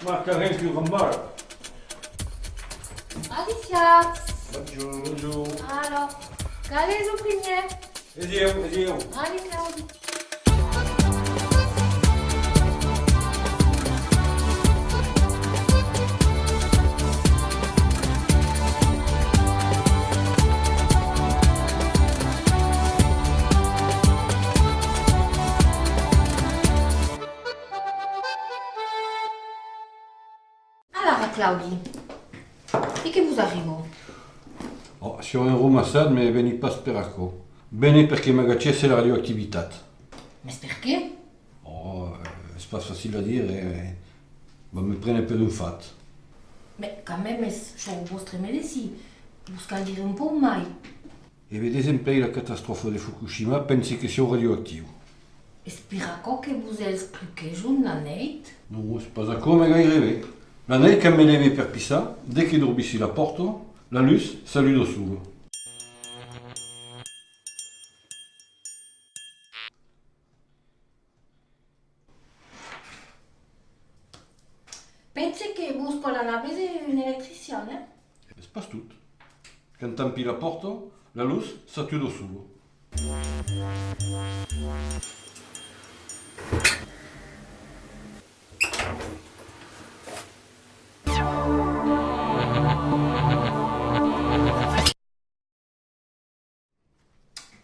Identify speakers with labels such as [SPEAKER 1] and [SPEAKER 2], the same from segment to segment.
[SPEAKER 1] Marca rien più gambare.
[SPEAKER 2] Alicia,
[SPEAKER 1] Buongiorno.
[SPEAKER 2] alors, quel est le premier?
[SPEAKER 1] Ed io.
[SPEAKER 2] Allez, Claudia. Alors, Claudie, et che vous arrivo?
[SPEAKER 1] Oh, siamo in Roma Sad, ma veni pas per acco. Bene perché magari c'è la radioattività.
[SPEAKER 2] Mais perché?
[SPEAKER 1] Oh, c'est pas facile à dire, ma mi prende per un fatto.
[SPEAKER 2] Mais quand même, sono vostre medesimi. Busca dire un po' mai.
[SPEAKER 1] E vedete sempre la catastrofe di Fukushima, pensi che sia radioattivo.
[SPEAKER 2] Spera che vous expliquez la neit?
[SPEAKER 1] Non, c'est pas come gairebbe. La nel che mi levi per pissà, dès che dorbissi la porto, la luce saluto solo.
[SPEAKER 2] Pensi che busco la nave di un elettriciano?
[SPEAKER 1] C'est pas tout. Quand tampi la porto, la luce saluto solo.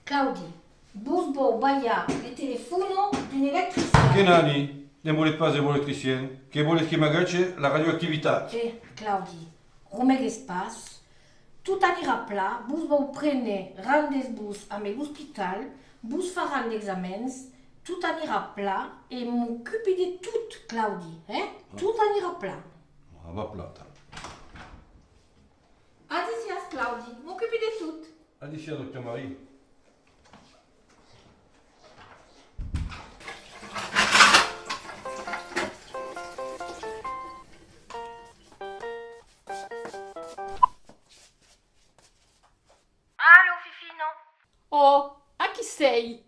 [SPEAKER 2] Claudie, busbo baia il telefono di un elettriciano.
[SPEAKER 1] Che nani? Ne volete pas elettricien? Che volete che magari c'è la radioattività?
[SPEAKER 2] Claudie, come che spas? Tout anirà pla, bus vau prene randes bus a me l'hospital, bus faran l'examens, tout anirà pla e m'occupi de tout, Claudie, Tout anirà pla.
[SPEAKER 1] Ah, va plata.
[SPEAKER 2] Adicias, Claudie, m'occupi de tout.
[SPEAKER 1] Adicia, docteur Marie.
[SPEAKER 2] Allo, Fifino.
[SPEAKER 3] Oh, a chi sei?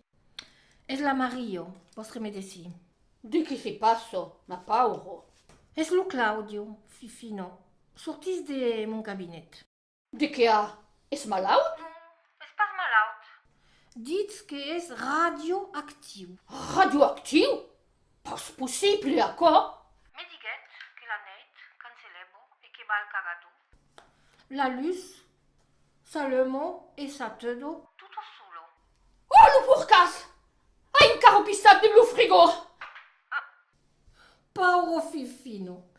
[SPEAKER 2] Es la Mario, vostre medesimi.
[SPEAKER 3] Di che si passo? Ma pauro.
[SPEAKER 2] Es lo Claudio, Fifino. Sortis de mon cabinet.
[SPEAKER 3] Di che ha? Es malaut?
[SPEAKER 2] Es pas malaut. Dites que es radioactiu.
[SPEAKER 3] Radioactiu? Pas possible, a quoi?
[SPEAKER 2] Me diguet que la neit cancelebo e que va al cagado. La luz, salemo e satedo tutto solo.
[SPEAKER 3] Oh, lo porcas! Hai un caro pissato nel mio frigo!
[SPEAKER 2] Pauro Fifino,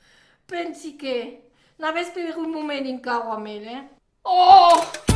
[SPEAKER 2] pensi che n'avessi per un momento in caro a mele?
[SPEAKER 3] Oh!